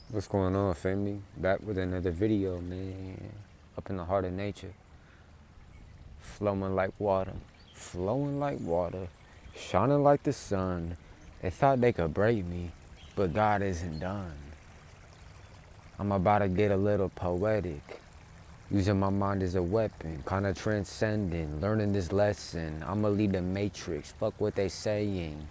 What's going on, family? Back with another video, man. Up in the heart of nature. Flowing like water. Flowing like water. Shining like the sun. They thought they could break me, but God isn't done. I'm about to get a little poetic. Using my mind as a weapon. Kinda transcending. Learning this lesson. I'ma lead the matrix. Fuck what they saying.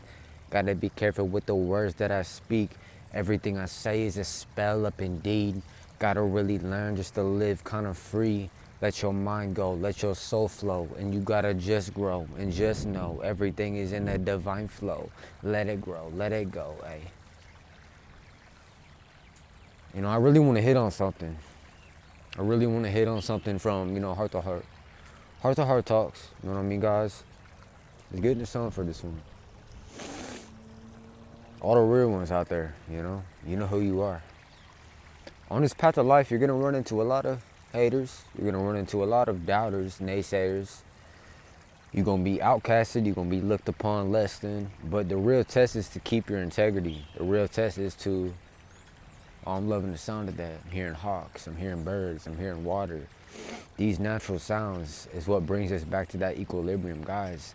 Gotta be careful with the words that I speak. Everything I say is a spell up indeed. Gotta really learn just to live kinda free. Let your mind go, let your soul flow, and you gotta just grow and just know everything is in a divine flow. Let it grow, let it go, ay. I really wanna hit on something. I really wanna hit on something from, heart to heart. Heart to heart talks, you know what I mean, guys? Let's get into something for this one. All the real ones out there, you know who you are. On this path of life, you're gonna run into a lot of haters. You're gonna run into a lot of doubters, naysayers. You're gonna be outcasted. You're gonna be looked upon less than. But the real test is to keep your integrity. The real test is to, oh, I'm loving the sound of that. I'm hearing hawks. I'm hearing birds. I'm hearing water. These natural sounds is what brings us back to that equilibrium, guys.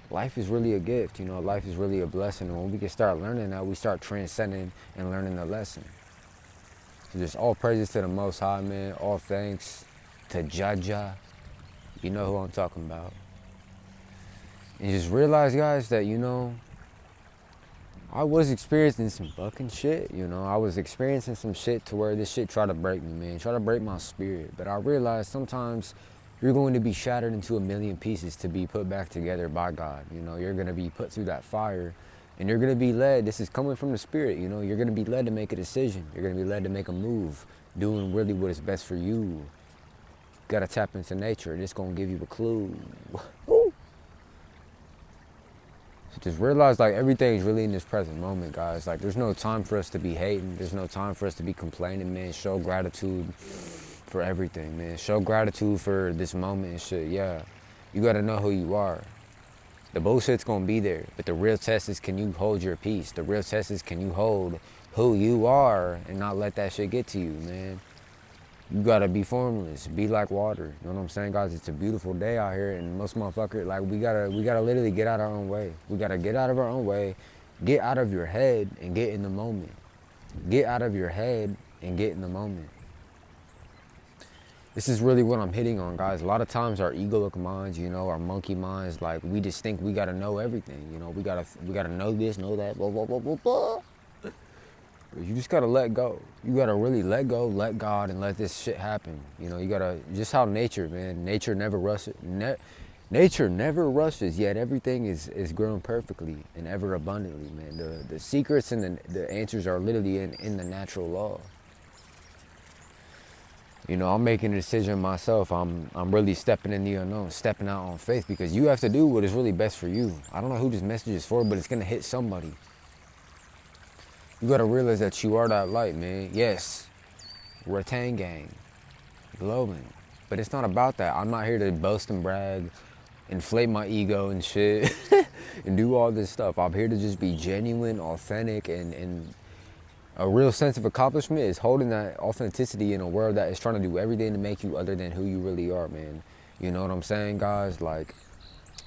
Life is really a gift, life is really a blessing. And when we can start learning that, we start transcending and learning the lesson. So just all praises to the Most High, man. All thanks to Jaja. You know who I'm talking about. And just realize, guys, that, I was experiencing some fucking shit, I was experiencing some shit to where this shit tried to break me, man. Try to break my spirit. But I realized sometimes you're going to be shattered into a million pieces to be put back together by God. You're going to be put through that fire. And you're going to be led, this is coming from the spirit, you're going to be led to make a decision. You're going to be led to make a move, doing really what is best for you. Got to tap into nature, and it's going to give you a clue. So just realize, like, everything's really in this present moment, guys. Like, there's no time for us to be hating. There's no time for us to be complaining, man. Show gratitude for everything, man. Show gratitude for this moment and shit, yeah. You got to know who you are. The bullshit's gonna be there, but the real test is, can you hold your peace? The real test is, can you hold who you are and not let that shit get to you, man? You gotta be formless, be like water. You know what I'm saying, guys? It's a beautiful day out here, and most motherfuckers, like, we gotta literally get out of our own way. We gotta get out of our own way, get out of your head and get in the moment. Get out of your head and get in the moment. This is really what I'm hitting on, guys. A lot of times our egoic minds, our monkey minds, like, we just think we gotta know everything. We gotta know this, know that, blah, blah, blah, blah, blah. You just gotta let go. You gotta really let go, let God, and let this shit happen. You gotta, just how nature, man. Nature never rushes. Nature never rushes, yet everything is grown perfectly and ever abundantly, man. The secrets and the answers are literally in the natural law. I'm making a decision myself. I'm really stepping in the unknown, stepping out on faith, because you have to do what is really best for you. I don't know who this message is for, but it's gonna hit somebody. You gotta realize that you are that light, man. Yes, Rattan Gang, glowing. But it's not about that. I'm not here to boast and brag, inflate my ego and shit, and do all this stuff. I'm here to just be genuine, authentic, and a real sense of accomplishment is holding that authenticity in a world that is trying to do everything to make you other than who you really are, man. You know what I'm saying, guys? Like,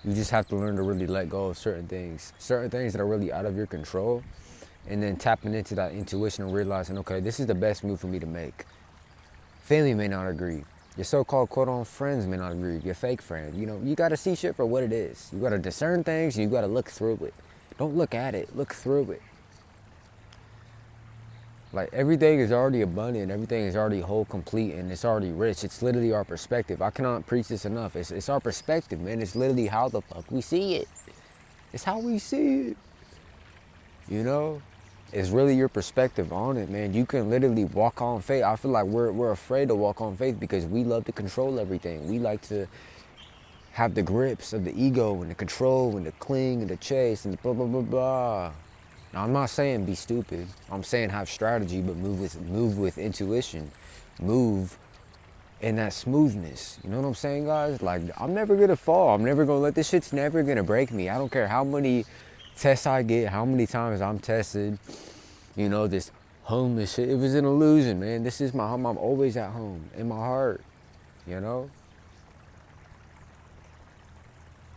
you just have to learn to really let go of certain things that are really out of your control, and then tapping into that intuition and realizing, okay, this is the best move for me to make. Family may not agree. Your so-called quote-on friends may not agree. Your fake friends. You got to see shit for what it is. You got to discern things, and you got to look through it. Don't look at it. Look through it. Like, everything is already abundant, everything is already whole, complete, and it's already rich. It's literally our perspective. I cannot preach this enough. It's our perspective, man. It's literally how the fuck we see it. It's how we see it. It's really your perspective on it, man. You can literally walk on faith. I feel like we're afraid to walk on faith because we love to control everything. We like to have the grips of the ego and the control and the cling and the chase and the blah, blah, blah, blah. Now, I'm not saying be stupid. I'm saying have strategy, but move with intuition. Move in that smoothness. You know what I'm saying, guys? Like, I'm never gonna fall. I'm never gonna this shit's never gonna break me. I don't care how many tests I get, how many times I'm tested. This homeless shit. It was an illusion, man. This is my home. I'm always at home in my heart, you know?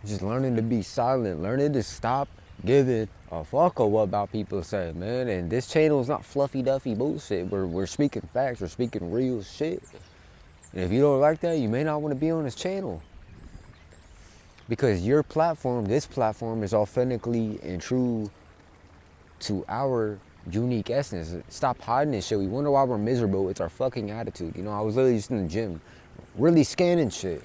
Just learning to be silent, learning to stop giving a fuck of what about people say, man. And this channel is not fluffy duffy bullshit. We're speaking facts, we're speaking real shit. And if you don't like that, you may not want to be on this channel. Because your platform, this platform, is authentically and true to our unique essence. Stop hiding this shit. We wonder why we're miserable. It's our fucking attitude. You know, I was literally just in the gym, really scanning shit.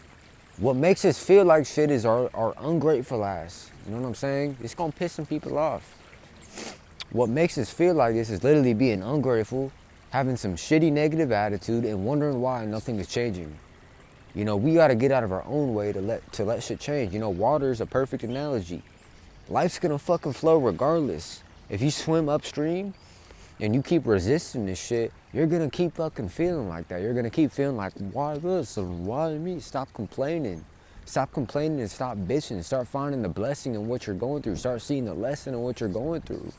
What makes us feel like shit is our ungrateful ass. You know what I'm saying? It's gonna piss some people off. What makes us feel like this is literally being ungrateful, having some shitty negative attitude, and wondering why nothing is changing. You know, we gotta get out of our own way to let shit change. You know, water is a perfect analogy. Life's gonna fucking flow regardless. If you swim upstream and you keep resisting this shit, you're gonna keep fucking feeling like that. You're gonna keep feeling like, why this and why me? Stop complaining. Stop complaining and stop bitching. Start finding the blessing in what you're going through. Start seeing the lesson in what you're going through.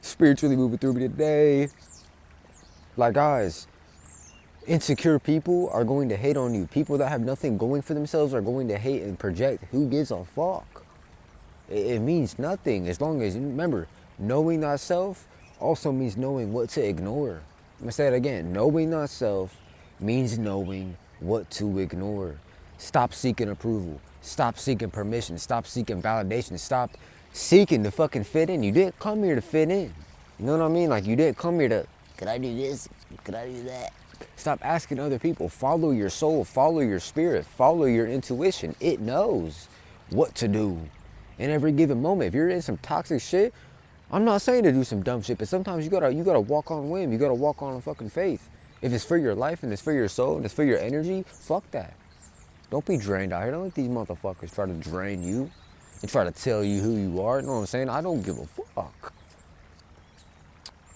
Spiritually moving through me today. Like, guys, insecure people are going to hate on you. People that have nothing going for themselves are going to hate and project. Who gives a fuck? It means nothing. As long as, remember, knowing thyself also means knowing what to ignore. I'm gonna say it again. Knowing thyself means knowing what to ignore. Stop seeking approval. Stop seeking permission. Stop seeking validation. Stop seeking to fucking fit in. You didn't come here to fit in. You know what I mean? Like, you didn't come here to, could I do this? Could I do that? Stop asking other people. Follow your soul. Follow your spirit. Follow your intuition. It knows what to do in every given moment. If you're in some toxic shit, I'm not saying to do some dumb shit, but sometimes you gotta walk on whim. You gotta walk on fucking faith. If it's for your life and it's for your soul and it's for your energy, fuck that. Don't be drained out here. Don't let these motherfuckers try to drain you and try to tell you who you are. You know what I'm saying? I don't give a fuck.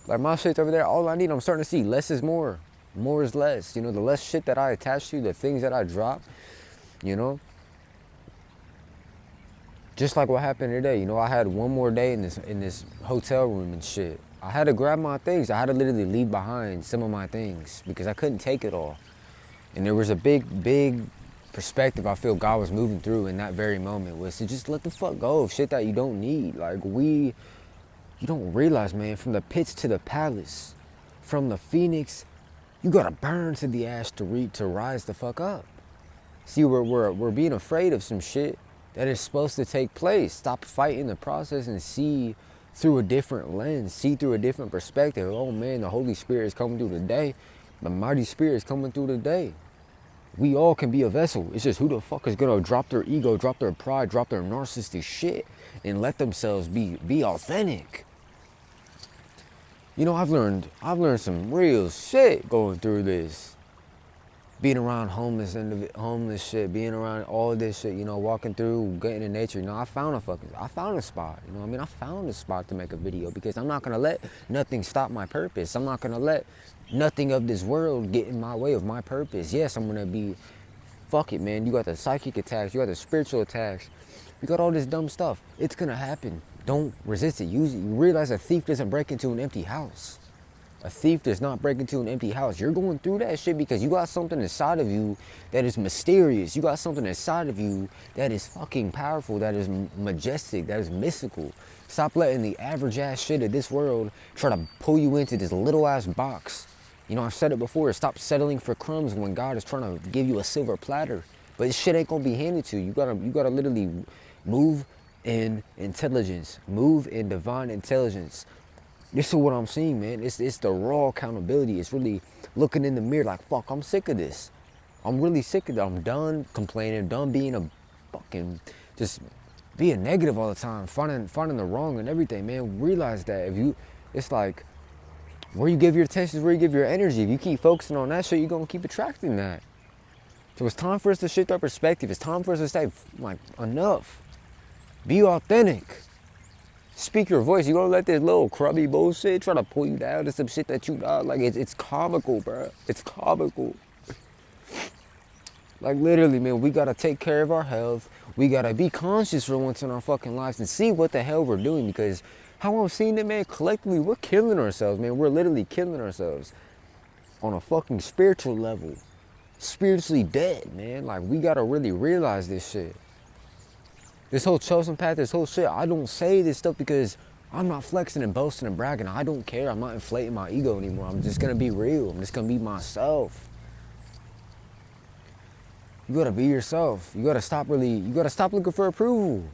Like, my shit's over there. All I need, I'm starting to see less is more. More is less. You know, the less shit that I attach to, the things that I drop, you know. Just like what happened today, you know, I had one more day in this hotel room and shit. I had to grab my things. I had to literally leave behind some of my things because I couldn't take it all. And there was a big perspective I feel God was moving through in that very moment, was to just let the fuck go of shit that you don't need. Like, you don't realize, man, from the pits to the palace, from the phoenix, you gotta burn to the ash to rise the fuck up. See, we're being afraid of some shit that is supposed to take place. Stop fighting the process and see through a different lens, see through a different perspective. Oh man, the Holy Spirit is coming through today. The mighty Spirit is coming through today. We all can be a vessel. It's just who the fuck is gonna drop their ego, drop their pride, drop their narcissistic shit and let themselves be authentic. You know, I've learned some real shit going through this. Being around homeless shit, being around all this shit, you know, walking through, getting in nature. You know, I found a spot, you know what I mean? I found a spot to make a video because I'm not gonna let nothing stop my purpose. I'm not gonna let nothing of this world get in my way of my purpose. Yes, I'm gonna be, fuck it, man. You got the psychic attacks, you got the spiritual attacks, you got all this dumb stuff. It's gonna happen. Don't resist it. Use it. You realize a thief doesn't break into an empty house. A thief does not break into an empty house. You're going through that shit because you got something inside of you that is mysterious. You got something inside of you that is fucking powerful, that is majestic, that is mystical. Stop letting the average ass shit of this world try to pull you into this little ass box. You know, I've said it before. Stop settling for crumbs when God is trying to give you a silver platter. But this shit ain't gonna be handed to you. You gotta literally move in intelligence, move in divine intelligence. This is what I'm seeing, man. It's the raw accountability. It's really looking in the mirror like, fuck, I'm sick of this. I'm really sick of that. I'm done complaining, done being a fucking, just being negative all the time, finding the wrong and everything, man. Realize that it's like, where you give your attention is where you give your energy. If you keep focusing on that shit, you're gonna keep attracting that. So it's time for us to shift our perspective. It's time for us to say, like, enough. Be authentic. Speak your voice. You gonna let this little crummy bullshit try to pull you down to some shit that you not like? It's comical, bro. It's comical. Like, literally, man, we gotta take care of our health. We gotta be conscious for once in our fucking lives and see what the hell we're doing, because How I'm seeing it, man, collectively, we're killing ourselves, man. We're literally killing ourselves on a fucking spiritual level. Spiritually dead, man. Like, we gotta really realize this shit. This whole chosen path, this whole shit, I don't say this stuff because I'm not flexing and boasting and bragging. I don't care. I'm not inflating my ego anymore. I'm just gonna be real. I'm just gonna be myself. You gotta be yourself. You gotta stop looking for approval.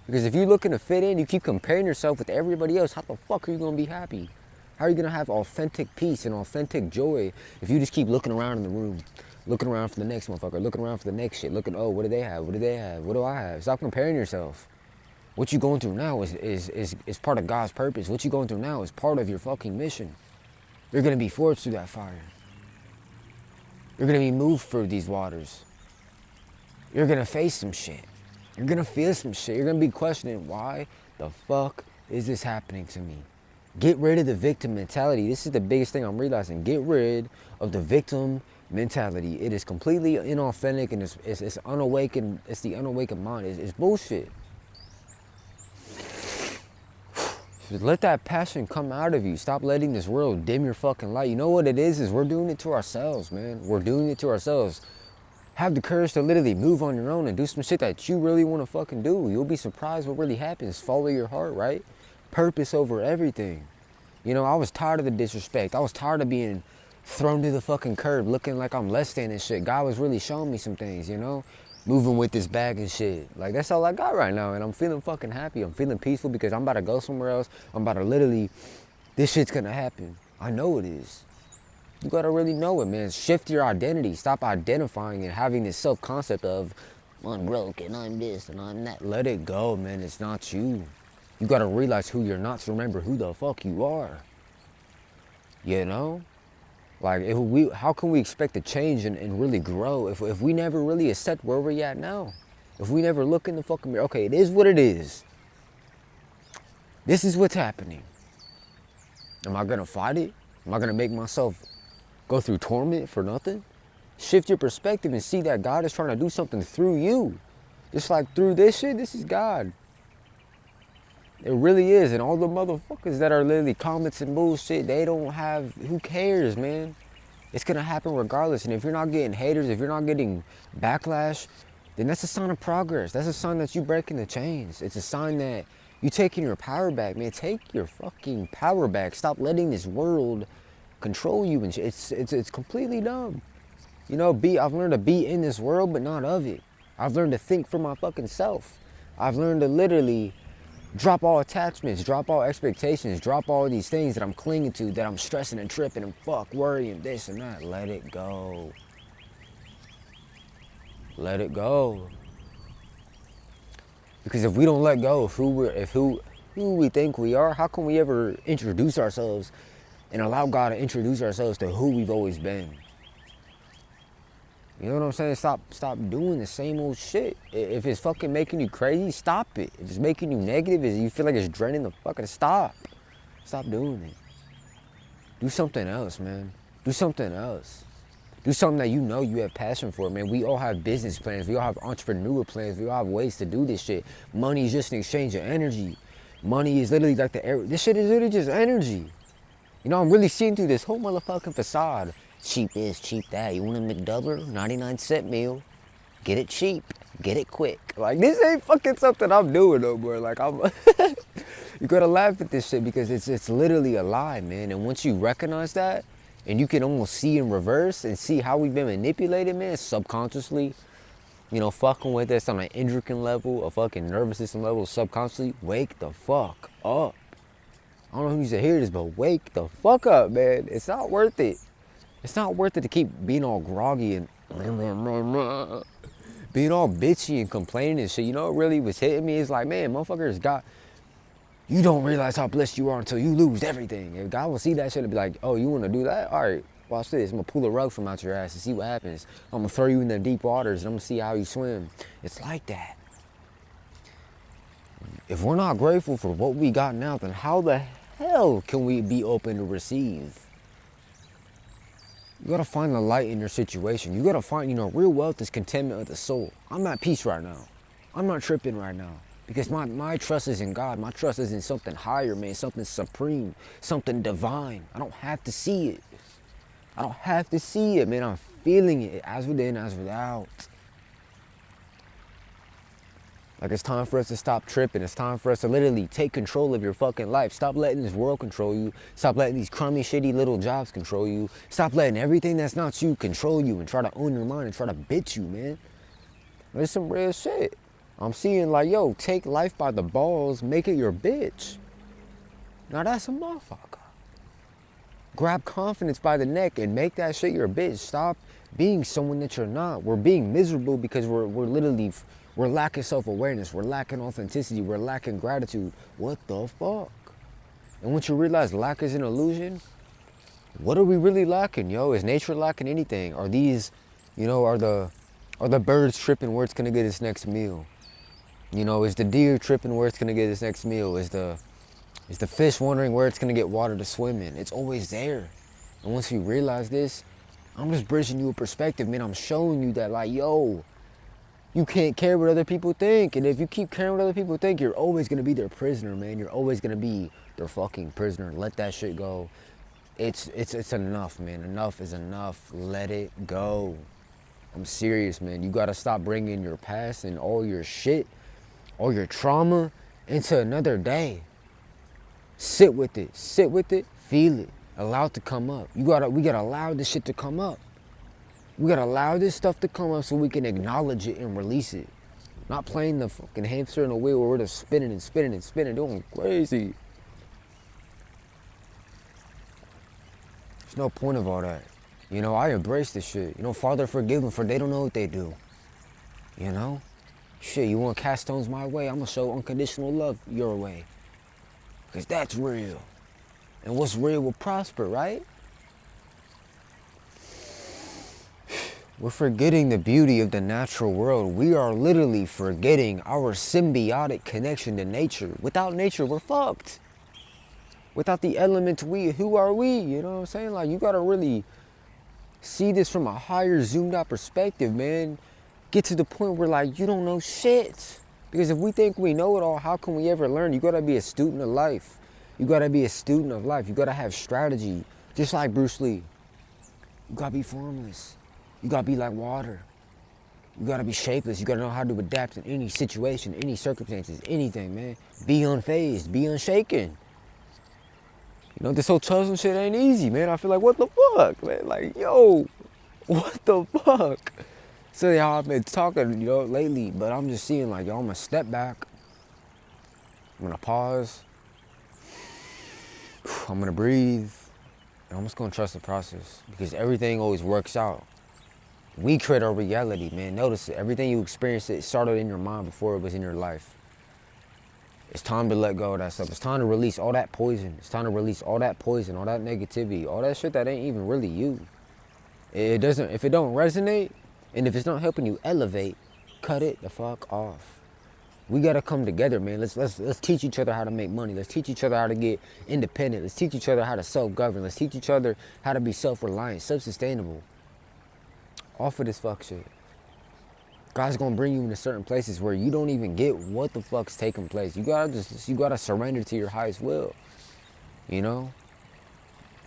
Because if you're looking to fit in, you keep comparing yourself with everybody else, how the fuck are you gonna be happy? How are you gonna have authentic peace and authentic joy if you just keep looking around in the room? Looking around for the next motherfucker, looking around for the next shit, looking, oh, what do they have? What do they have? What do I have? Stop comparing yourself. What you going through now is part of God's purpose. What you going through now is part of your fucking mission. You're gonna be forged through that fire. You're gonna be moved through these waters. You're gonna face some shit. You're gonna feel some shit. You're gonna be questioning, why the fuck is this happening to me? Get rid of the victim mentality. This is the biggest thing I'm realizing. Get rid of the victim mentality. It is completely inauthentic and it's unawakened. It's the unawakened mind. It's bullshit. Let that passion come out of you. Stop letting this world dim your fucking light. You know what it is we're doing it to ourselves, man. We're doing it to ourselves. Have the courage to literally move on your own and do some shit that you really want to fucking do. You'll be surprised what really happens. Follow your heart, right? Purpose over everything. You know, I was tired of the disrespect. I was tired of being thrown to the fucking curb, looking like I'm less than and shit. God was really showing me some things, you know? Moving with this bag and shit. Like, that's all I got right now, and I'm feeling fucking happy. I'm feeling peaceful because I'm about to go somewhere else. I'm about to literally, this shit's gonna happen. I know it is. You gotta really know it, man. Shift your identity. Stop identifying and having this self-concept of, I'm broke and I'm this and I'm that. Let it go, man. It's not you. You gotta realize who you're not to remember who the fuck you are. You know? Like, how can we expect to change and really grow if we never really accept where we're at now? If we never look in the fucking mirror, okay, it is what it is. This is what's happening. Am I gonna fight it? Am I gonna make myself go through torment for nothing? Shift your perspective and see that God is trying to do something through you. Just like through this shit, this is God. It really is. And all the motherfuckers that are literally comments and bullshit, they don't have, who cares, man? It's gonna happen regardless. And if you're not getting haters, if you're not getting backlash, then that's a sign of progress. That's a sign that you're breaking the chains. It's a sign that you're taking your power back, man. Take your fucking power back. Stop letting this world control you and shit. It's completely dumb. You know, I've learned to be in this world, but not of it. I've learned to think for my fucking self. I've learned to literally drop all attachments, drop all expectations, drop all these things that I'm clinging to, that I'm stressing and tripping and worrying this and that. Let it go. Let it go. Because if we don't let go of who we think we are, how can we ever introduce ourselves and allow God to introduce ourselves to who we've always been? You know what I'm saying? Stop doing the same old shit. If it's fucking making you crazy, stop it. If it's making you negative, if you feel like it's draining the fucking, stop. Stop doing it. Do something else, man. Do something else. Do something that you know you have passion for, man. We all have business plans. We all have entrepreneur plans. We all have ways to do this shit. Money is just an exchange of energy. Money is literally like the air. This shit is literally just energy. You know, I'm really seeing through this whole motherfucking facade. Cheap this, cheap that. You want a McDouble? 99-cent meal. Get it cheap. Get it quick. Like, this ain't fucking something I'm doing no more. Like, you gotta laugh at this shit because it's literally a lie, man. And once you recognize that, and you can almost see in reverse and see how we've been manipulated, man, subconsciously, you know, fucking with us on an endocrine level, a fucking nervous system level, subconsciously, wake the fuck up. I don't know who needs to hear this, but wake the fuck up, man. It's not worth it. It's not worth it to keep being all groggy and being all bitchy and complaining and shit. You know what really was hitting me? It's like, man, motherfuckers you don't realize how blessed you are until you lose everything. If God will see that shit and be like, oh, you want to do that? All right, watch this. I'm going to pull a rug from out your ass and see what happens. I'm going to throw you in the deep waters and I'm going to see how you swim. It's like that. If we're not grateful for what we got now, then how the hell can we be open to receive? You gotta find the light in your situation. You gotta find, real wealth is contentment of the soul. I'm at peace right now. I'm not tripping right now. Because my trust is in God. My trust is in something higher, man. Something supreme. Something divine. I don't have to see it. I don't have to see it, man. I'm feeling it as within, as without. Like, it's time for us to stop tripping. It's time for us to literally take control of your fucking life. Stop letting this world control you. Stop letting these crummy, shitty little jobs control you. Stop letting everything that's not you control you and try to own your mind and try to bitch you, man. There's some real shit. I'm seeing like, yo, take life by the balls, make it your bitch. Now that's a motherfucker. Grab confidence by the neck and make that shit your bitch. Stop being someone that you're not. We're being miserable because we're literally, we're lacking self-awareness. We're lacking authenticity. We're lacking gratitude. What the fuck? And once you realize lack is an illusion, what are we really lacking, yo? Is nature lacking anything? Are these, you know, are the birds tripping where it's gonna get its next meal? You know, is the deer tripping where it's gonna get its next meal? Is the fish wondering where it's gonna get water to swim in? It's always there. And once you realize this, I'm just bridging you a perspective, man. I'm showing you that, like, yo, you can't care what other people think. And if you keep caring what other people think, you're always gonna be their prisoner, man. You're always gonna be their fucking prisoner. Let that shit go. It's enough, man. Enough is enough. Let it go. I'm serious, man. You gotta stop bringing your past and all your shit, all your trauma into another day. Sit with it, feel it, allow it to come up. We gotta allow this shit to come up. We gotta allow this stuff to come up so we can acknowledge it and release it. Not playing the fucking hamster in a wheel where we're just spinning and spinning and spinning, doing crazy. There's no point of all that. You know, I embrace this shit. You know, Father, forgive them, for they don't know what they do. You know? Shit, you want to cast stones my way? I'm gonna show unconditional love your way. Because that's real. And what's real will prosper, right? We're forgetting the beauty of the natural world. We are literally forgetting our symbiotic connection to nature. Without nature, we're fucked. Without the element who are we? You know what I'm saying? Like, you gotta really see this from a higher, zoomed out perspective, man. Get to the point where, like, you don't know shit. Because if we think we know it all, how can we ever learn? You gotta be a student of life. You gotta be a student of life. You gotta have strategy. Just like Bruce Lee. You gotta be formless. You gotta be like water. You gotta be shapeless. You gotta know how to adapt in any situation, any circumstances, anything, man. Be unfazed, be unshaken. You know, this whole chosen shit ain't easy, man. I feel like, what the fuck, man? Like, yo, what the fuck? So y'all, I've been talking, you know, lately, but I'm just seeing, like, yo, I'm gonna step back. I'm gonna pause. I'm gonna breathe. And I'm just gonna trust the process, because everything always works out. We create our reality, man. Notice it. Everything you experience, it started in your mind before it was in your life. It's time to let go of that stuff. It's time to release all that poison. It's time to release all that poison, all that negativity, all that shit that ain't even really you. It doesn't, if it don't resonate, and if it's not helping you elevate, cut it the fuck off. We gotta come together, man. Let's teach each other how to make money. Let's teach each other how to get independent. Let's teach each other how to self-govern. Let's teach each other how to be self-reliant, self-sustainable. Off of this fuck shit. God's gonna bring you into certain places where you don't even get what the fuck's taking place. You gotta surrender to your highest will. You know?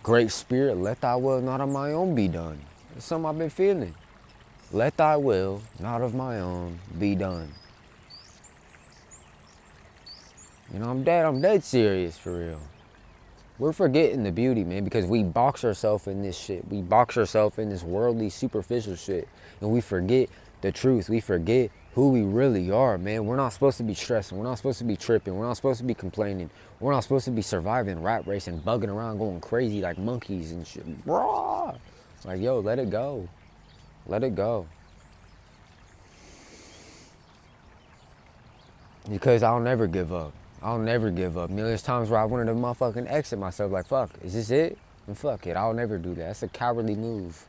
Great Spirit, let thy will not of my own be done. That's something I've been feeling. Let thy will, not of my own, be done. You know, I'm dead serious, for real. We're forgetting the beauty, man, because we box ourselves in this shit. We box ourselves in this worldly, superficial shit. And we forget the truth. We forget who we really are, man. We're not supposed to be stressing. We're not supposed to be tripping. We're not supposed to be complaining. We're not supposed to be surviving rat race and bugging around, going crazy like monkeys and shit. Bro. Like, yo, let it go. Let it go. Because I'll never give up. I'll never give up. There's times where I wanted to motherfucking exit myself, like, fuck, is this it? And fuck it, I'll never do that. That's a cowardly move.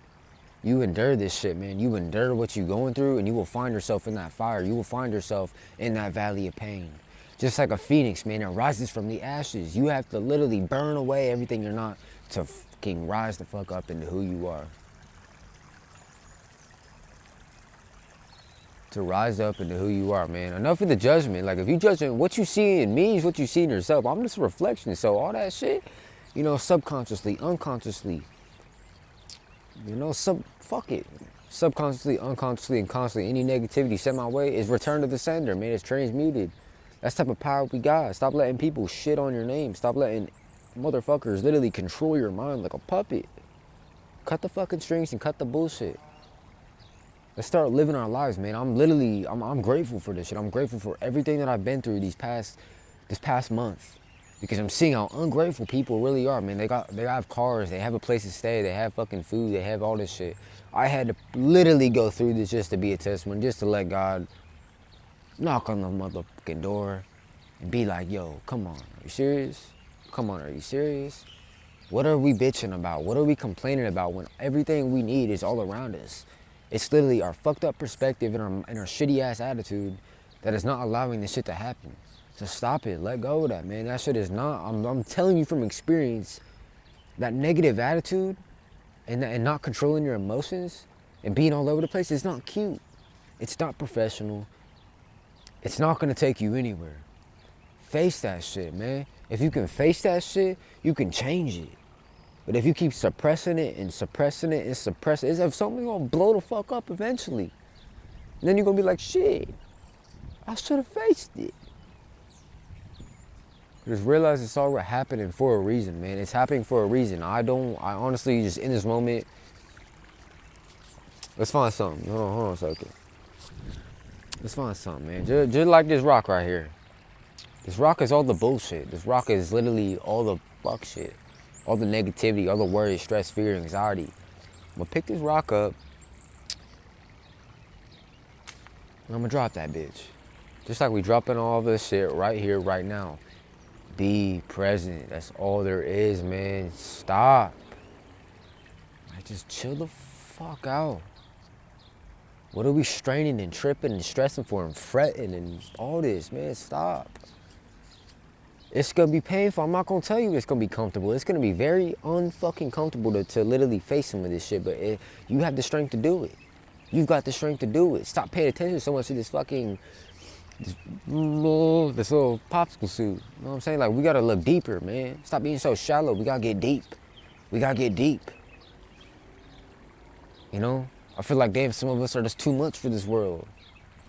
You endure this shit, man. You endure what you're going through, and you will find yourself in that fire. You will find yourself in that valley of pain. Just like a phoenix, man, it rises from the ashes. You have to literally burn away everything you're not to fucking rise the fuck up into who you are. to rise up into who you are, man. Enough of the judgment. Like, if you judging what you see in me is what you see in yourself. I'm just a reflection. So all that shit, you know, subconsciously, unconsciously, you know, fuck it. Subconsciously, unconsciously, and constantly, any negativity sent my way is returned to the sender, man. It's transmuted. That's the type of power we got. Stop letting people shit on your name. Stop letting motherfuckers literally control your mind like a puppet. Cut the fucking strings and cut the bullshit. Let's start living our lives, man. I'm grateful for this shit. I'm grateful for everything that I've been through this past month. Because I'm seeing how ungrateful people really are, man. They have cars, they have a place to stay, they have fucking food, they have all this shit. I had to literally go through this just to be a testimony, just to let God knock on the motherfucking door and be like, yo, come on, are you serious? Come on, are you serious? What are we bitching about? What are we complaining about when everything we need is all around us? It's literally our fucked up perspective and our shitty ass attitude that is not allowing this shit to happen. So stop it, let go of that, man. That shit is not, I'm telling you from experience, that negative attitude and not controlling your emotions and being all over the place is not cute. It's not professional. It's not gonna take you anywhere. Face that shit, man. If you can face that shit, you can change it. But if you keep suppressing it and suppressing it and suppressing it, it's something gonna blow the fuck up eventually. And then you're gonna be like, shit, I should have faced it. Just realize it's all happening for a reason, man. It's happening for a reason. I honestly just in this moment, let's find something. Hold on a second. Let's find something, man. Just like this rock right here. This rock is all the bullshit. This rock is literally all the fuck shit. All the negativity, all the worry, stress, fear, anxiety. I'm gonna pick this rock up and I'm gonna drop that bitch. Just like we dropping all this shit right here, right now. Be present. That's all there is, man. Stop. Like, just chill the fuck out. What are we straining and tripping and stressing for and fretting and all this, man? Stop. It's gonna be painful. I'm not gonna tell you it's gonna be comfortable. It's gonna be very unfucking comfortable to literally face some of this shit, but you have the strength to do it. You've got the strength to do it. Stop paying attention so much to this little popsicle suit. You know what I'm saying? Like, we gotta look deeper, man. Stop being so shallow. We gotta get deep. We gotta get deep. You know? I feel like, damn, some of us are just too much for this world.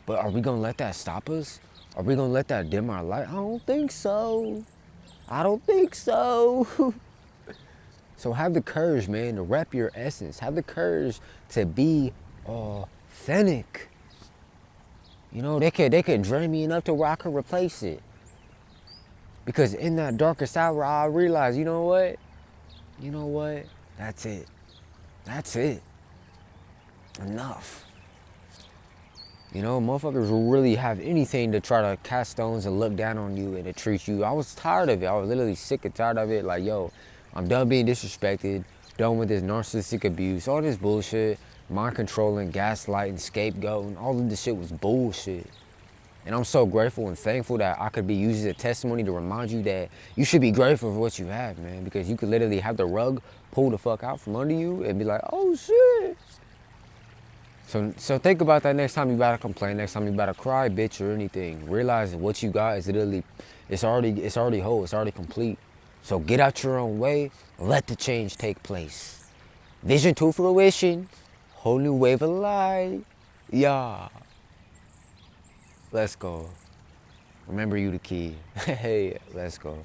But are we gonna let that stop us? Are we gonna let that dim our light? I don't think so. I don't think so. So have the courage, man, to rep your essence. Have the courage to be authentic. You know, they could drain me enough to where I could replace it. Because in that darkest hour, I realized, you know what? You know what? That's it. That's it. Enough. You know, motherfuckers will really have anything to try to cast stones and look down on you and to treat you. I was tired of it. I was literally sick and tired of it. Like, yo, I'm done being disrespected, done with this narcissistic abuse, all this bullshit, mind controlling, gaslighting, scapegoating, all of this shit was bullshit. And I'm so grateful and thankful that I could be used as a testimony to remind you that you should be grateful for what you have, man, because you could literally have the rug pulled the fuck out from under you and be like, oh shit. So think about that next time you about to complain, next time you about to cry, bitch, or anything. Realize that what you got is literally, it's already whole, it's already complete. So get out your own way, let the change take place. Vision to fruition, whole new wave of light, yeah. Let's go. Remember you the key. Hey, let's go.